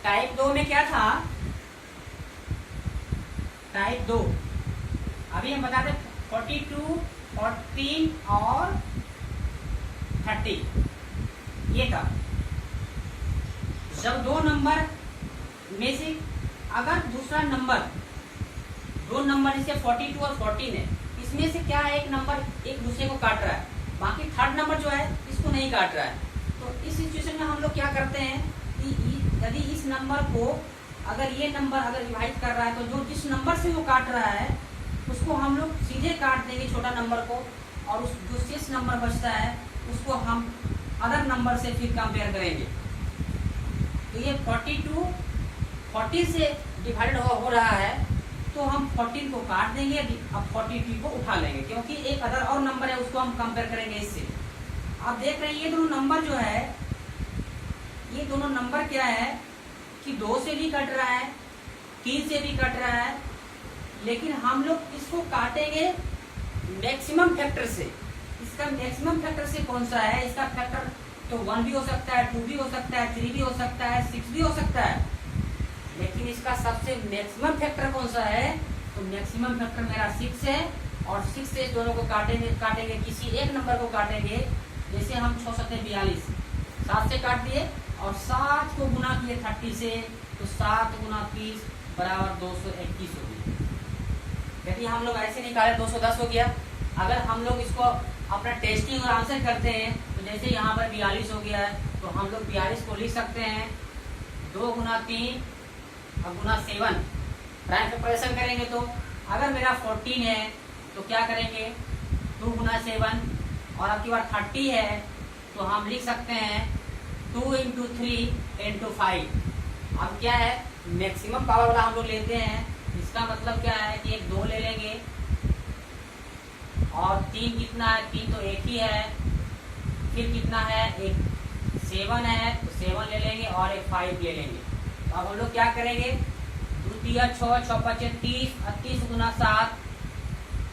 Type 2 में क्या था, टाइप 2 अभी हम बताते 42, 14 और 30 ये था। जब दो नंबर में से अगर दूसरा नंबर, दो नंबर जैसे 42 और 14 है, इसमें से क्या है एक नंबर एक दूसरे को काट रहा है, बाकी थर्ड नंबर जो है इसको नहीं काट रहा है, तो इस सिचुएशन में हम लोग क्या करते हैं कि यदि इस नंबर को अगर ये नंबर अगर डिवाइड कर रहा है तो जो जिस नंबर से वो काट रहा है उसको हम लोग सीधे काट देंगे छोटा नंबर को, और उस जो शेष नंबर बचता है उसको हम अदर नंबर से फिर कंपेयर करेंगे। तो ये 42 40 से डिवाइड हो रहा है तो हम 14 को काट देंगे, अब 42 को उठा लेंगे क्योंकि एक अदर और नंबर है उसको हम कंपेयर करेंगे इससे। आप देख रहे हैं ये दोनों नंबर जो है, ये दोनों नंबर क्या है कि 2 से भी कट रहा है, 3 से भी कट रहा है, लेकिन हम लोग इसको काटेंगे मैक्सिमम फैक्टर से। इसका मैक्सिमम फैक्टर से कौन सा है, इसका फैक्टर तो 1 भी हो सकता है, 2 भी हो सकता है, 3 भी हो सकता है, 6 भी हो सकता है, लेकिन इसका सबसे मैक्सिमम फैक्टर कौन सा है, तो मैक्सिमम फैक्टर मेरा 6 है, और 6 से दोनों को काटेंगे किसी एक नंबर को काटेंगे। जैसे हम 6 7 42 7 से काट दिए और 7 को गुना किए 30 से, तो 7 गुना 30 बराबर 221 हो गई। यदि हम लोग ऐसे निकाले 210 हो गया। अगर हम लोग इसको अपना टेस्टिंग और आंसर करते हैं तो जैसे यहाँ पर 42 हो गया है तो हम लोग 42 को लिख सकते हैं 2 गुना 3 और गुना 7 प्राइम फैक्टराइजेशन करेंगे। तो अगर मेरा 14 है तो क्या करेंगे 2 गुना 7, और आपकी बार 30 है तो हम लिख सकते हैं 2 इंटू 3 इंटू 5। अब क्या है मैक्सिमम पावर वाला हम लोग लेते हैं, इसका मतलब क्या है कि एक 2 ले लेंगे और 3 कितना है, 3 तो एक ही है, फिर कितना है एक 7 है तो 7 ले लेंगे और एक 5 ले लेंगे। तो अब हम लोग क्या करेंगे 2 3 6 6 5 30, 30 गुना 7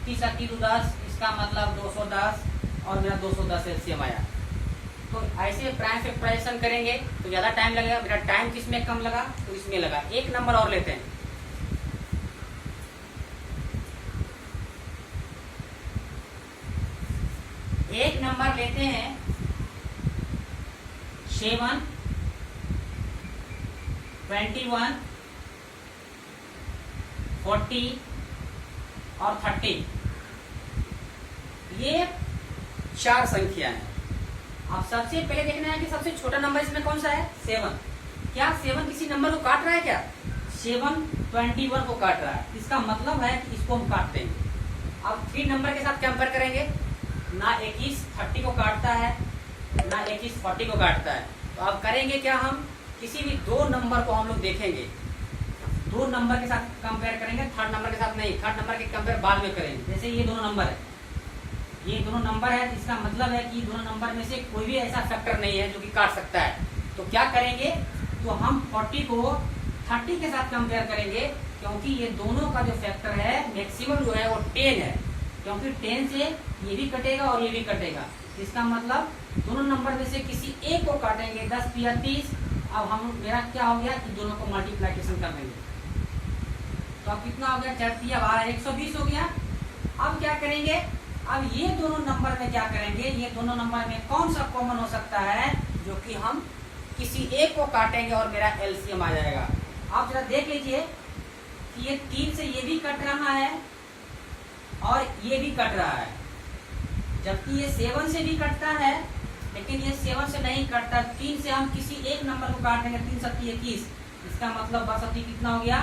30 30 10, इसका मतलब 210 और मेरा 210 एलसीएम आया। तो ऐसे प्राइम फैक्टराइजेशन करेंगे तो ज़्यादा टाइम लगेगा, मेरा टाइम किसमें कम लगा तो इसमें लगा। एक नंबर और लेते हैं, एक नंबर लेते हैं 7 21 40 और 30, ये 4 संख्या है। अब सबसे पहले देखना है कि सबसे छोटा नंबर इसमें कौन सा है 7। क्या 7 किसी नंबर को काट रहा है, क्या 7 21 को काट रहा है, इसका मतलब है कि इसको हम काटते हैं। अब 3 नंबर के साथ कंपेयर करेंगे, ना 21 30 को काटता है ना 21 40 को काटता है। तो अब करेंगे क्या, हम किसी भी 2 नंबर को हम लोग देखेंगे, 2 नंबर के साथ कंपेयर करेंगे, थर्ड नंबर के साथ नहीं, थर्ड नंबर के कंपेयर बाद में करेंगे। जैसे ये दोनों नंबर है, ये दोनों नंबर है, इसका मतलब है कि दोनों नंबर में से कोई भी ऐसा फैक्टर नहीं है जो कि काट सकता है। तो क्या करेंगे, तो हम 40 को 30 के साथ कंपेयर करेंगे, क्योंकि ये दोनों का जो फैक्टर है मैक्सिमम जो है वो 10 है, क्योंकि 10 से ये भी कटेगा और ये भी कटेगा। इसका मतलब दोनों नंबर में से किसी एक को काटेंगे, 10 या 30। अब हम मेरा क्या हो गया कि दोनों को मल्टीप्लिकेशन कर देंगे, तो अब कितना हो गया 4 या 12 120 हो गया। अब क्या करेंगे, अब ये दोनों नंबर में क्या करेंगे, ये दोनों नंबर में कौन सा कॉमन हो सकता है जो कि हम किसी एक को काटेंगे और मेरा एलसीएम आ जाएगा। आप जरा देख लीजिए कि ये 3 से ये भी कट रहा है और ये भी कट रहा है, जबकि ये 7 से भी कटता है, लेकिन ये 7 से नहीं कटता। 3 से हम किसी एक नंबर को काट देंगे, 3 7 21, इसका मतलब 62 कितना हो गया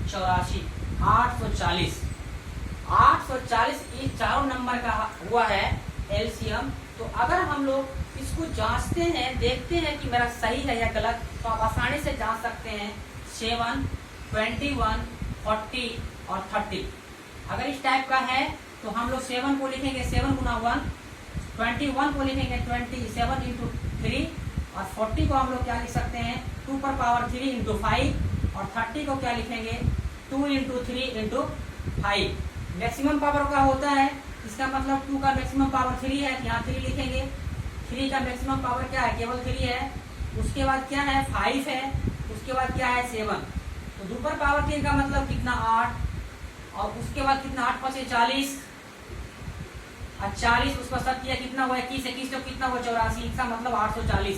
84, 840। 840 ये चारों नंबर का हुआ है एलसीएम। तो अगर हम लोग इसको जांचते हैं, देखते हैं कि मेरा सही है या गलत, तो आप आसानी से जांच सकते हैं 7 21 40 और 30। अगर इस टाइप का है तो हम लोग 7 को लिखेंगे 7 गुना 1, 21 को लिखेंगे 27 इंटू 3, और 40 को हम लोग क्या लिख सकते हैं 2 पर पावर 3 इंटू 5, और 30 को क्या लिखेंगे 2 इंटू 3 इंटू 5। मैक्सिमम पावर का होता है, इसका मतलब 2 का मैक्सिमम पावर 3 है, यहाँ 3 लिखेंगे। 3 का मैक्सिमम पावर क्या है, केवल 3 है। उसके बाद क्या है 5 है, उसके बाद क्या है 7, तो 2 पर पावर 3 का मतलब कितना 8, और उसके बाद कितना 8 5 40, और 40 उसका 7 किया कितना हुआ 21, 21 तो कितना हुआ 84, इसका मतलब 840।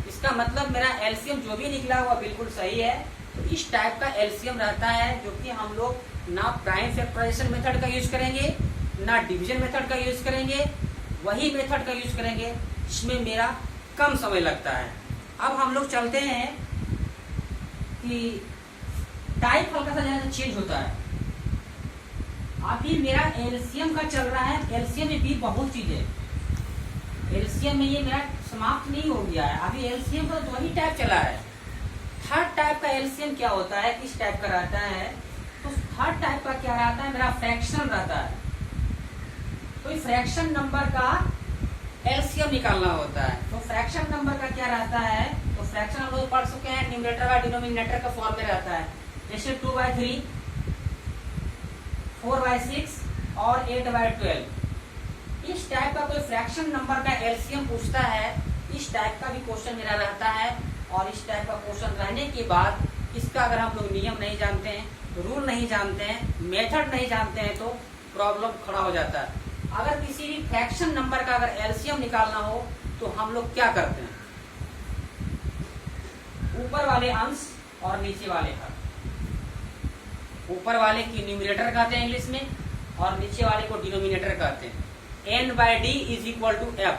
इसका मतलब मेरा एलसीएम जो भी निकला हुआ बिल्कुल सही है। तो इस टाइप का एलसीएम रहता है जो कि हम लोग ना प्राइम फैक्टराइजेशन मेथड का यूज करेंगे ना डिवीजन मेथड का यूज करेंगे, वही मेथड का यूज करेंगे जिसमें मेरा कम समय लगता है। अब हम लोग चलते हैं कि टाइप हल्का सा जैसे चेंज होता है। अभी मेरा एलसीएम का चल रहा है, एलसीएम में भी बहुत चीजें, एलसीएम में ये मेरा समाप्त नहीं हो गया है, अभी एलसीएम का तो वही टाइप चला है। थर्ड टाइप का एलसीएम क्या होता है, किस टाइप का रहता है, तो थर्ड टाइप का क्या रहता है मेरा फ्रैक्शन रहता है। तो फ्रैक्शन नंबर का एलसीएम निकालना होता है। तो फ्रैक्शन नंबर का क्या रहता है, तो फ्रैक्शन हम लोग पढ़ चुके हैं, न्यूमरेटर का डिनोमिनेटर का फॉर्म में रहता है, जैसे 2/3, 4/6 और 8/12। इस टाइप का कोई फ्रैक्शन नंबर का एलसीएम पूछता है, इस टाइप का भी क्वेश्चन मेरा रहता है। और इस टाइप का क्वेश्चन रहने के बाद इसका अगर हम लोग नियम नहीं जानते हैं, रूल नहीं जानते हैं, मेथड नहीं जानते हैं, तो प्रॉब्लम खड़ा हो जाता है। अगर किसी भी फ्रैक्शन नंबर का अगर एलसीएम निकालना हो तो हम लोग क्या करते हैं, ऊपर वाले अंश और नीचे वाले का, ऊपर वाले की न्यूमरेटर कहते हैं इंग्लिश में और नीचे वाले को डिनोमिनेटर कहते हैं। n/d = f,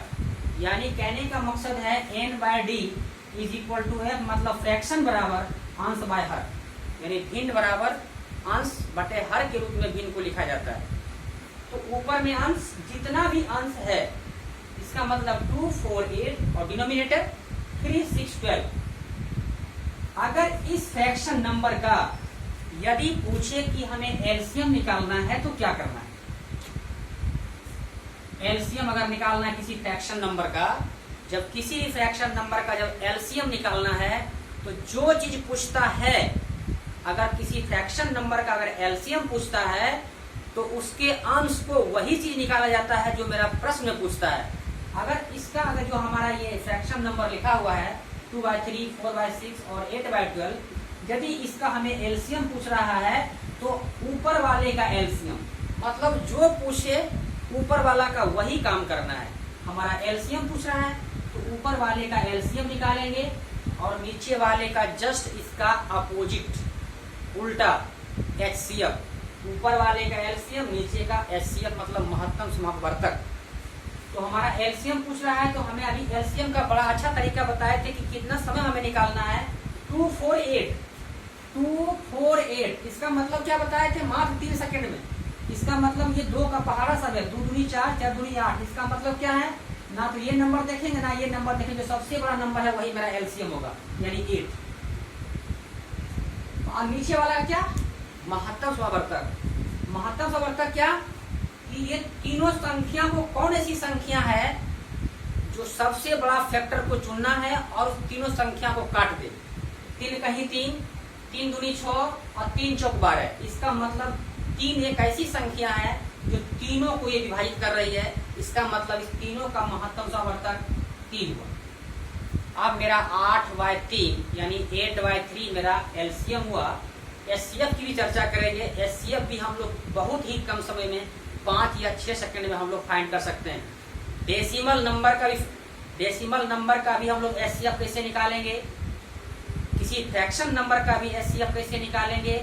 यानी कहने का मकसद है n/d = f, मतलब फ्रैक्शन बराबर अंश बाय हर, यानी भिन्न बराबर अंश बटे हर के रूप में भिन्न को लिखा जाता है। तो ऊपर में अंश जितना भी अंश है इसका मतलब 2 4 8 और डिनोमिनेटर 3 6 12। अगर इस फ्रैक्शन नंबर का यदि पूछे कि हमें एलसीएम निकालना है तो क्या करना है, एलसीएम अगर निकालना है किसी फ्रैक्शन नंबर का, जब किसी भी फ्रैक्शन नंबर का जब एलसीएम निकालना है तो जो चीज पूछता है, अगर किसी फ्रैक्शन नंबर का अगर एलसीएम पूछता है तो उसके अंश को वही चीज निकाला जाता है जो मेरा प्रश्न में पूछता है। अगर इसका अगर जो हमारा ये फ्रैक्शन नंबर लिखा हुआ है 2/3, 4/6 और 8/12, यदि इसका हमें एलसीएम पूछ रहा है तो ऊपर वाले का एलसीएम, मतलब जो पूछे ऊपर वाला का वही काम करना है। हमारा एलसीएम पूछ रहा है तो ऊपर वाले का एलसीएम निकालेंगे और नीचे वाले का जस्ट इसका अपोजिट उल्टा एचसीएफ, ऊपर वाले का एलसीएम नीचे का एचसीएफ, मतलब महत्तम समापवर्तक। तो हमारा एलसीएम पूछ रहा है तो हमें अभी एलसीएम का बड़ा अच्छा तरीका बताए थे कि कितना समय हमें निकालना है, 248। इसका मतलब क्या बताए थे, मात्र 3 सेकंड में। इसका मतलब ये 2 का पहाड़ा सब है, 2 दूनी 4, 4 दूनी 8। इसका मतलब क्या है, ना तो ये नंबर देखेंगे ना ये नंबर देखेंगे, सबसे बड़ा नंबर है वही मेरा एलसीएम होगा, यानी 8। और नीचे वाला क्या, महत्तम समावर्तक। महत्तम समावर्तक क्या कि ये तीनों संख्या को, कौन ऐसी संख्या है जो सबसे बड़ा फैक्टर को चुनना है और तीनों संख्या को काट दे। 3 कहीं 3, 3 दूनी 6 और 3 चौक 12। इसका मतलब 3 एक ऐसी संख्या है जो तीनों को ये विभाजित कर रही है। इसका मतलब इस तीनों का महत्तम समावर्तक 3 हुआ। अब मेरा 8/3 यानी 8/3 मेरा एलसीएम हुआ। एचसीएफ की भी चर्चा करेंगे। एचसीएफ भी हम लोग बहुत ही कम समय में 5 या 6 सेकंड में हम लोग फाइंड कर सकते हैं। डेसिमल नंबर का भी हम लोग एचसीएफ कैसे निकालेंगे, किसी फ्रैक्शन नंबर का भी एचसीएफ कैसे निकालेंगे,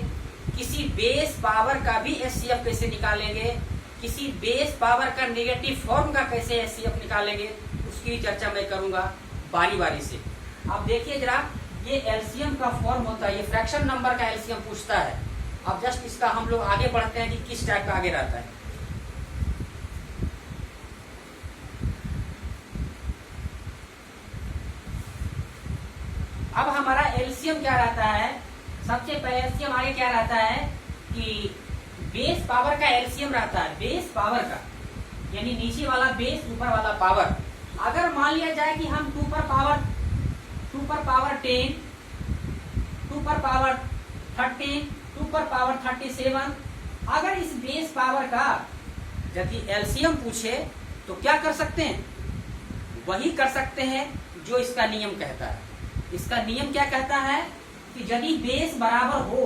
किसी बेस पावर का भी एचसीएफ कैसे निकालेंगे, किसी बेस पावर का नेगेटिव फॉर्म का कैसे एचसीएफ निकालेंगे, उसकी चर्चा मैं करूंगा बारी बारी से। अब देखिए जरा, ये एलसीएम का फॉर्म होता है, ये फ्रैक्शन नंबर का एलसीएम पूछता है। अब जस्ट इसका हम लोग आगे बढ़ते हैं कि किस टाइप का आगे रहता है। अब हमारा एलसीएम क्या रहता है, सबसे पहले एलसीएम आगे क्या रहता है कि बेस पावर का एलसीएम रहता है। बेस पावर का यानी नीचे वाला बेस, ऊपर वाला पावर। अगर मान लिया जाए कि हम 2 पर पावर 10, 2 पर पावर 13, 2 पर पावर 37, अगर इस बेस पावर का यदि एलसीएम पूछे तो क्या कर सकते हैं, वही कर सकते हैं जो इसका नियम कहता है। इसका नियम क्या कहता है कि यदि बेस बराबर हो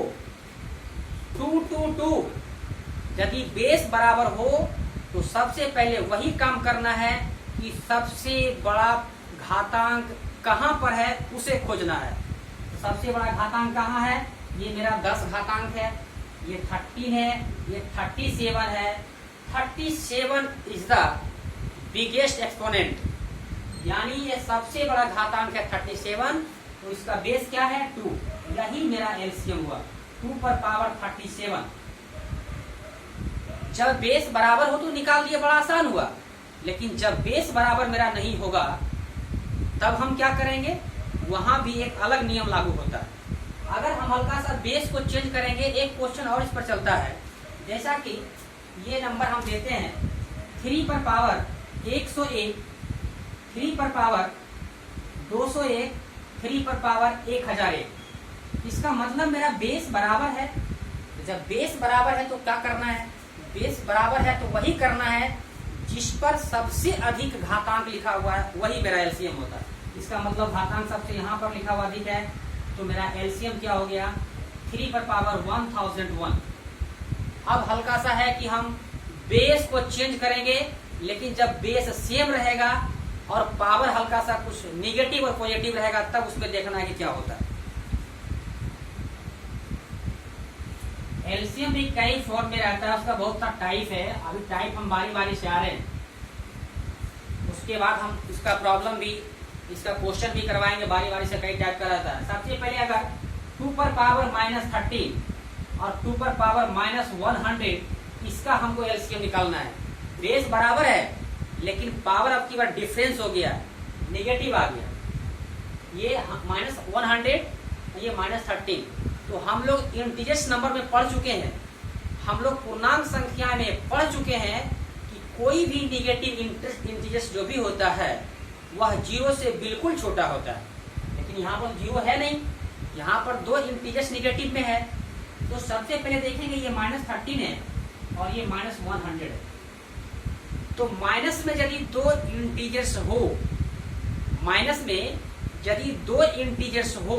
2 to 2, यदि बेस बराबर हो तो सबसे पहले वही काम करना है कि सबसे बड़ा घातांक कहां पर है उसे खोजना है। सबसे बड़ा घातांक कहां है? ये मेरा 10 घातांक है, ये 13 है, ये 37 है। 37 इज द बिगेस्ट एक्सपोनेंट, यानी ये सबसे बड़ा घातांक है 37, तो इसका बेस क्या है 2, यही मेरा एलसीएम हुआ 2 पर पावर 37। जब बेस बराबर हो तो निकाल दिया, बड़ा आसान हुआ। लेकिन जब बेस बराबर मेरा नहीं होगा तब हम क्या करेंगे, वहां भी एक अलग नियम लागू होता है। अगर हम हल्का सा बेस को चेंज करेंगे, एक क्वेश्चन और इस पर चलता है, जैसा कि ये नंबर हम देते हैं 3 पर पावर 101, 3 पर पावर 201, 3 पर पावर 1001। इसका मतलब मेरा बेस बराबर है। जब बेस बराबर है तो क्या करना है, बेस बराबर है तो वही करना है जिस पर सबसे अधिक घातांक लिखा हुआ है, वही मेरा एलसीएम होता है। इसका मतलब घातांक सबसे यहाँ पर लिखा हुआ अधिक है, तो मेरा एलसीएम क्या हो गया 3 पर पावर 1001। अब हल्का सा है कि हम बेस को चेंज करेंगे, लेकिन जब बेस सेम रहेगा और पावर हल्का सा कुछ निगेटिव और पॉजिटिव रहेगा तब उसमें देखना है कि क्या होता है। एलसीएम भी कई फॉर्म में रहता है, उसका बहुत सा टाइप है। अभी टाइप हम बारी बारी से आ रहे हैं, उसके बाद हम इसका प्रॉब्लम भी, इसका क्वेश्चन भी करवाएंगे बारी बारी से। कई टाइप का रहता है। सबसे पहले अगर 2 पर पावर -13 और 2 पर पावर -100, इसका हमको एलसीएम निकालना है। बेस बराबर है लेकिन पावर अब की बार डिफरेंस हो गया, नेगेटिव आ गया, ये -100, ये -13। तो हम लोग इंटीजर्स नंबर में पढ़ चुके हैं, हम लोग पूर्णांक संख्या में पढ़ चुके हैं कि कोई भी निगेटिव इंटीजर्स जो भी होता है वह 0 से बिल्कुल छोटा होता है। लेकिन यहाँ पर 0 है नहीं, यहाँ पर 2 इंटीजर्स निगेटिव में है। तो सबसे पहले देखेंगे ये -13 है और ये -100 है। तो माइनस में यदि 2 इंटीजर्स हो, माइनस में यदि 2 इंटीजर्स हो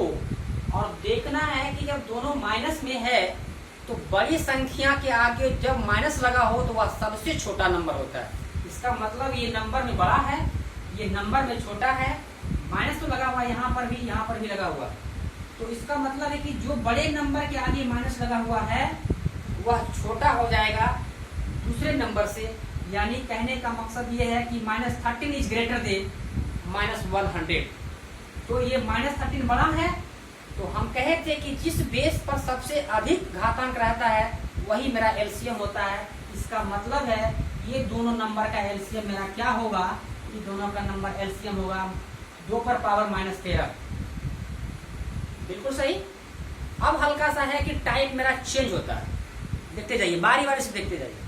और देखना है कि जब दोनों माइनस में है तो बड़ी संख्या के आगे जब माइनस लगा हो तो वह सबसे छोटा नंबर होता है। इसका मतलब ये नंबर में बड़ा है, ये नंबर में छोटा है। माइनस तो लगा हुआ है यहाँ पर भी लगा हुआ। तो इसका मतलब है कि जो बड़े नंबर के आगे माइनस लगा हुआ है वह छोटा हो जाएगा दूसरे नंबर से। यानी कहने का मकसद ये है कि -13 इज ग्रेटर देन -100। तो ये -13 बड़ा है, तो हम कहे थे कि जिस बेस पर सबसे अधिक घातांक रहता है वही मेरा एलसीएम होता है। इसका मतलब है ये दोनों नंबर का एलसीएम मेरा क्या होगा, ये दोनों का नंबर एलसीएम होगा 2 पर पावर -13। बिल्कुल सही। अब हल्का सा है कि टाइप मेरा चेंज होता है, देखते जाइए, बारी बारी से देखते जाइए।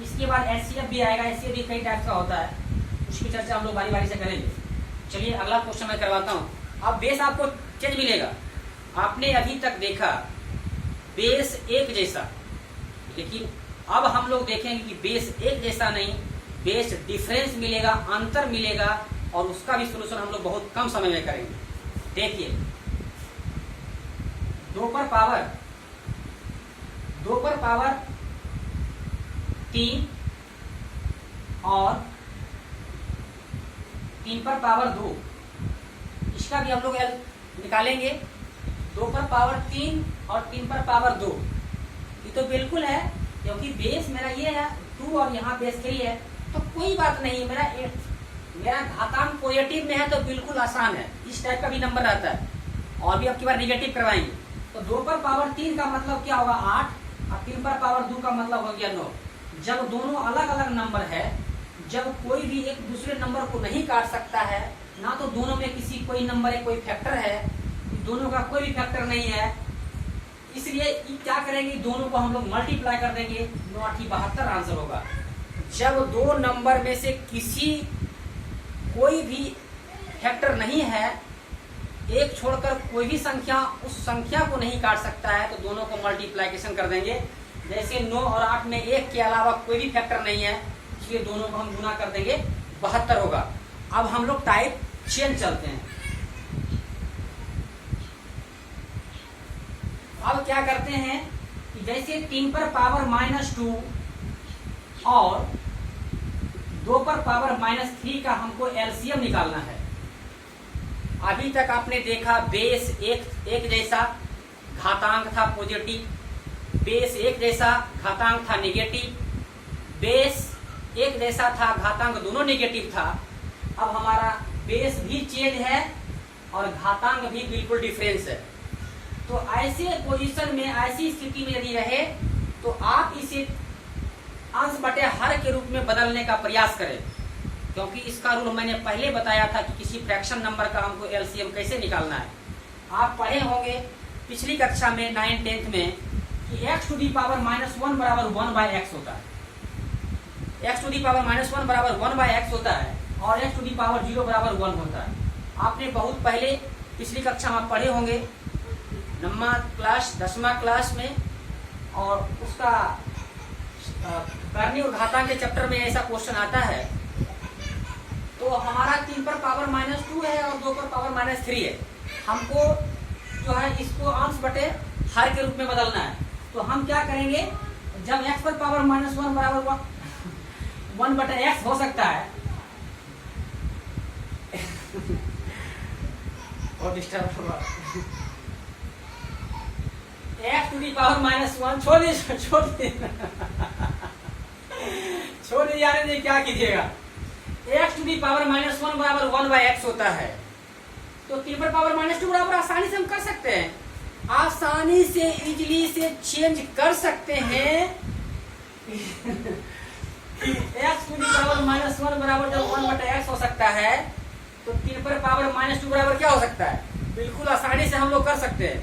इसके बाद एचसीएफ भी आएगा। एचसीएफ भी कई टाइप का होता है, उसकी चर्चा हम लोग बारी बारी से करेंगे। चलिए अगला क्वेश्चन मैं करवाता हूँ। अब बेस आपको चेंज मिलेगा। आपने अभी तक देखा बेस एक जैसा, लेकिन अब हम लोग देखेंगे कि बेस एक जैसा नहीं, बेस डिफरेंस मिलेगा, अंतर मिलेगा, और उसका भी सोल्यूशन हम लोग बहुत कम समय में करेंगे। देखिए 2 पर पावर 3 और 3 पर पावर 2, इसका भी हम लोग निकालेंगे। 2 पर पावर 3 और 3 पर पावर 2, ये तो बिल्कुल है क्योंकि बेस मेरा ये है 2 और यहाँ बेस 3 है, तो कोई बात नहीं। मेरा घातांक पॉजिटिव में है तो बिल्कुल आसान है। इस टाइप का भी नंबर रहता है, और भी अब की बार निगेटिव करवाएंगे। तो 2 पर पावर 3 का मतलब क्या होगा 8, और 3 पर पावर 2 का मतलब हो गया 9। जब दोनों अलग अलग नंबर है, जब कोई भी एक दूसरे नंबर को नहीं काट सकता है, ना तो दोनों में कोई नंबर है, कोई फैक्टर है, दोनों का कोई भी फैक्टर नहीं है, इसलिए क्या करेंगे, दोनों को हम लोग मल्टीप्लाई कर देंगे, 9 8 72 आंसर होगा। जब 2 नंबर में से कोई भी फैक्टर नहीं है, एक छोड़कर कोई भी संख्या उस संख्या को नहीं काट सकता है, तो दोनों को मल्टीप्लाइकेशन कर देंगे। जैसे 9 और 8 में 1 के अलावा कोई भी फैक्टर नहीं है, इसलिए दोनों को हम गुना कर देंगे, 72 होगा। अब हम लोग टाइप चेन चलते हैं। अब क्या करते हैं कि जैसे 3 पर पावर -2 और 2 पर पावर -3 का हमको एलसीएम निकालना है। अभी तक आपने देखा बेस एक जैसा घातांक था पॉजिटिव, बेस एक जैसा घातांक था नेगेटिव, बेस एक जैसा था घातांक दोनों नेगेटिव था। अब हमारा बेस भी चेंज है और घातांक भी बिल्कुल डिफरेंस है। तो ऐसे पोजीशन में, ऐसी स्थिति में यदि रहे तो आप इसे अंश बटे हर के रूप में बदलने का प्रयास करें, क्योंकि इसका रूल मैंने पहले बताया था कि किसी फ्रैक्शन नंबर का हमको एलसीएम कैसे निकालना है। आप पढ़े होंगे पिछली कक्षा में 9th 10th में कि x टू दी पावर -1 बराबर 1/x होता है। x टू दी पावर -1 बराबर 1/x होता है और x टू दी पावर 0 बराबर 1 होता है। आपने बहुत पहले पिछली कक्षा में पढ़े होंगे 9वीं क्लास 10वीं क्लास में, और उसका करनी और घातांक के चैप्टर में ऐसा क्वेश्चन आता है। तो हमारा 3 पर पावर -2 है और 2 पर पावर -3 है। हमको जो है इसको अंश बटे हर के रूप में बदलना है। तो हम क्या करेंगे, जब x पर पावर -1 बराबर 1/x हो सकता है और डिस्टर्ब होगा। x टू दी पावर -1 छोड़ दीजिए, यानी नहीं, क्या कीजिएगा, x टू दी पावर -1 बराबर 1/x होता है। तो 3 पर पावर -2 बराबर आसानी से हम कर सकते हैं, आसानी से इजीली से चेंज कर सकते हैं। x टू दी पावर -1 बराबर जब 1/x हो सकता है तो 3 पर पावर -2 बराबर क्या हो सकता है, बिल्कुल आसानी से हम लोग कर सकते हैं।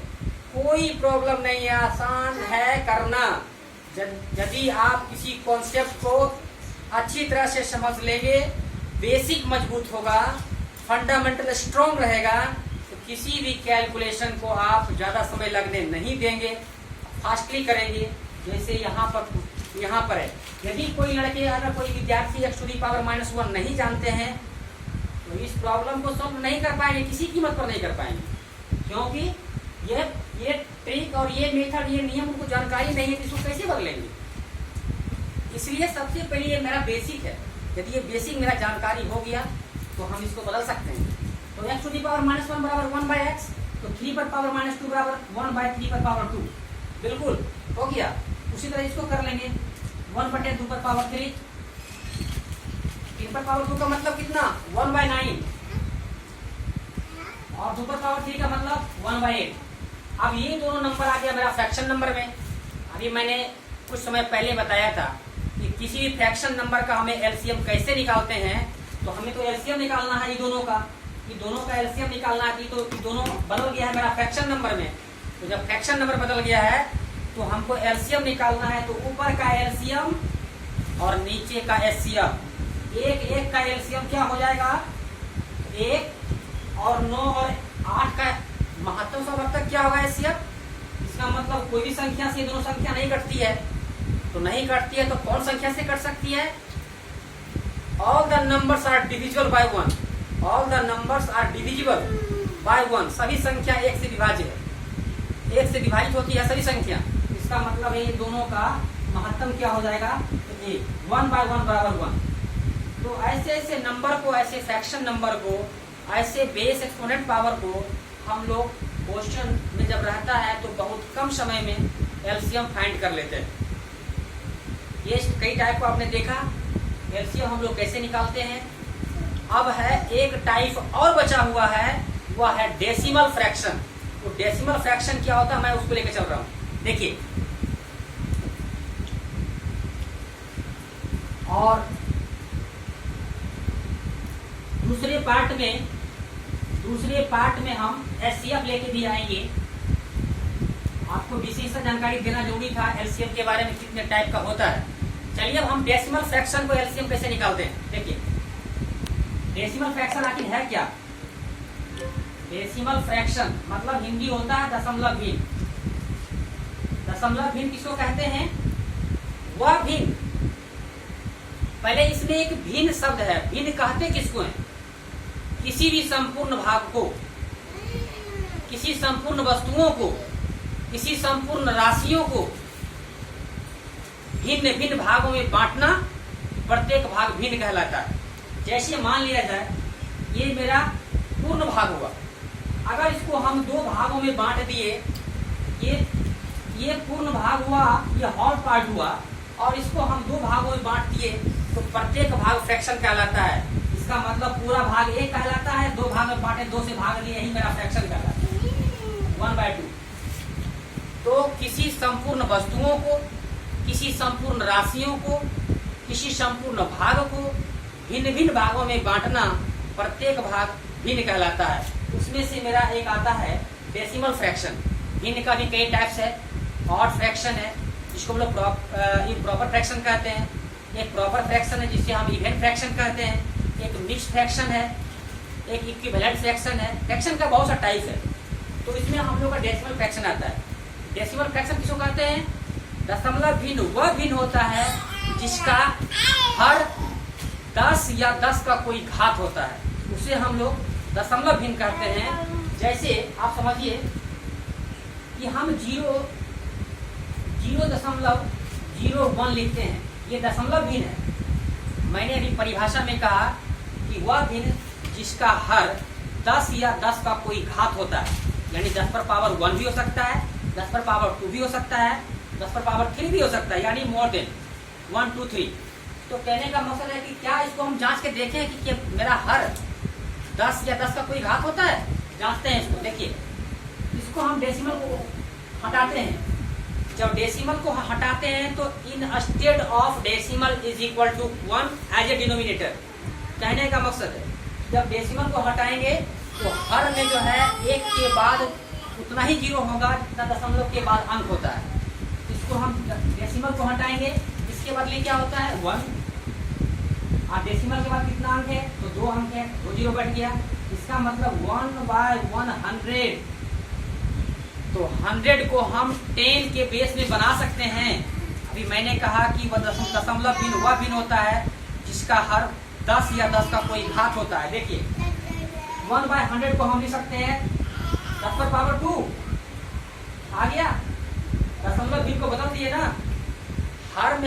कोई प्रॉब्लम नहीं है, आसान है करना। यदि आप किसी कॉन्सेप्ट को अच्छी तरह से समझ लेंगे, बेसिक मजबूत होगा, फंडामेंटल स्ट्रॉन्ग रहेगा, तो किसी भी कैलकुलेशन को आप ज़्यादा समय लगने नहीं देंगे, फास्टली करेंगे। जैसे यहाँ पर है, यदि कोई लड़के, अगर कोई विद्यार्थी x टू दी पावर -1 नहीं जानते हैं तो इस प्रॉब्लम को सॉल्व नहीं कर पाएंगे, किसी कीमत पर नहीं कर पाएंगे, क्योंकि ये ट्रिक और ये मेथड, ये नियम उनको जानकारी नहीं है, इसको कैसे बदलेंगे। इसलिए सबसे पहले ये मेरा बेसिक है। यदि ये बेसिक मेरा जानकारी हो गया तो हम इसको बदल सकते हैं। तो x टू दी पावर -1 बराबर 1/x, तो 3 पर पावर -2 बराबर 1/3 पर पावर 2, बिल्कुल हो गया। उसी तरह इसको कर लेंगे 1/2 पर पावर 3, 3 पर पावर 2 का मतलब कितना, 1/9, और 2 पर पावर 3 का मतलब 1/8। अब ये दोनों नंबर आ गया मेरा फ्रैक्शन नंबर में। अभी मैंने कुछ समय पहले बताया था कि किसी भी फ्रैक्शन नंबर का हमें एलसीएम कैसे निकालते हैं। तो हमें तो एलसीएम निकालना है ये दोनों का एलसीएम निकालना है। तो ये दोनों बदल गया है मेरा फ्रैक्शन नंबर में। तो जब फ्रैक्शन नंबर बदल गया है तो हमको एलसीएम निकालना है। तो ऊपर का एलसीएम और नीचे का एचसीएफ, एक का एलसीएम क्या हो जाएगा, 1 और 9 और 8 का महत्तम संवर्धक क्या होगा, एचसीएफ। इसका मतलब कोई भी संख्या से दोनों संख्या नहीं कटती है। तो नहीं कटती है तो कौन संख्या से कट सकती है, all the numbers are divisible by 1, all the numbers are divisible by 1। सभी संख्या 1 से विभाज्य है, 1 से विभाजित होती है सभी संख्या। इसका मतलब है ये दोनों का महत्तम क्या हो जाएगा, तो 1/1 बराबर 1। तो ऐसे ऐसे नंबर को, ऐसे फ्रैक्शन नंबर को, ऐसे बेस एक्सपोनेंट पावर को हम लोग क्वेश्चन में जब रहता है तो बहुत कम समय में एलसीएम फाइंड कर लेते हैं। ये कई टाइप को आपने देखा, एलसीएम हम लोग कैसे निकालते हैं। अब है एक टाइप और बचा हुआ है, वह है डेसिमल फ्रैक्शन। तो डेसिमल फ्रैक्शन क्या होता है, मैं उसको लेकर चल रहा हूं। देखिए, और दूसरे पार्ट में हम एचसीएफ लेके भी आएंगे। आपको विशेष जानकारी देना जरूरी था एलसीएम के बारे में, कितने टाइप का होता है। चलिए अब हम डेसिमल फ्रैक्शन को एलसीएम कैसे निकालते हैं। देखिए, डेसिमल फ्रैक्शन आखिर है क्या। डेसिमल फ्रैक्शन मतलब हिंदी होता है दशमलव भिन्न। दशमलव भिन्न किसको कहते हैं, वह भिन्न। पहले इसमें एक भिन्न शब्द है, भिन्न कहते किसको है, किसी भी संपूर्ण भाग को, किसी संपूर्ण वस्तुओं को, किसी संपूर्ण राशियों को भिन्न भिन्न भागों में बांटना, प्रत्येक भाग भिन्न कहलाता है। जैसे मान लिया जाए ये मेरा पूर्ण भाग हुआ, अगर इसको हम दो भागों में बांट दिए, ये पूर्ण भाग हुआ, ये हॉट पार्ट हुआ, और इसको हम दो भागों में बांट दिए तो प्रत्येक भाग फ्रैक्शन कहलाता है। इसका मतलब पूरा भाग एक कहलाता है, दो भाग में बांटे, दो से भाग लिए, यही मेरा फ्रैक्शन कहलाता है 1/2। तो किसी संपूर्ण वस्तुओं को, किसी संपूर्ण राशियों को, किसी संपूर्ण भाग को भिन्न भिन्न भागों में बांटना, प्रत्येक भाग भिन्न कहलाता है। उसमें से मेरा एक आता है डेसिमल फ्रैक्शन। भिन्न का भी कई टाइप्स है। ऑड फ्रैक्शन है जिसको हम लोग प्रॉपर फ्रैक्शन कहते हैं, एक प्रॉपर फ्रैक्शन है जिसे हम इवेंट फ्रैक्शन कहते हैं, एक मिक्स फ्रैक्शन है, एक इक्विवेलेंट फ्रैक्शन है। फ्रैक्शन का बहुत सा टाइप है। तो इसमें हम लोग का डेसिमल फ्रैक्शन आता है। डेसिमल फ्रैक्शन किसको कहते हैं? दशमलव भिन्न वह भिन्न होता है जिसका हर 10 या 10 का कोई घात होता है, उसे हम लोग दशमलव भिन्न कहते हैं। जैसे आप समझिए कि हम 0.01 लिखते हैं, ये दशमलव भिन्न है। मैंने अभी परिभाषा में कहा कि वह भिन्न जिसका हर 10 या 10 का कोई घात होता है, यानी 10 पर पावर 1 भी हो सकता है, 10 पर पावर 2 भी हो सकता है, 10 पर पावर 3 भी हो सकता है, यानी मोर देन 1 2 3। तो कहने का मकसद है कि क्या इसको हम जांच के देखें कि मेरा हर 10 या 10 का कोई घात होता है? जांचते हैं इसको। देखिए, इसको हम डेसिमल को हटाते हैं। जब डेसिमल को हटाते हैं तो instead of decimal is equal to 1 as a denominator. कहने का मकसद है जब डेसिमल को हटाएंगे तो हर में जो है एक के बाद उतना ही जीरो होगा जितना दशमलव के बाद अंक होता है। इसको हम डेसिमल को हटाएंगे, इसके बदले क्या होता है 1, और डेसिमल के बाद कितना अंक है? तो 2 अंक है, 2 जीरो बढ़ गया। इसका मतलब 1/100। तो 100 को हम 10 के बेस में बना सकते हैं। अभी मैंने कहा कि वह दशमलव भिन्न वह भिन्न होता है जिसका हर 10 या 10 का कोई घात होता है। देखिए 1/100 को हम लिख सकते हैं 10 पर पावर 2 आ गया। दशमलव भिन्न को बदल दिए ना, हर में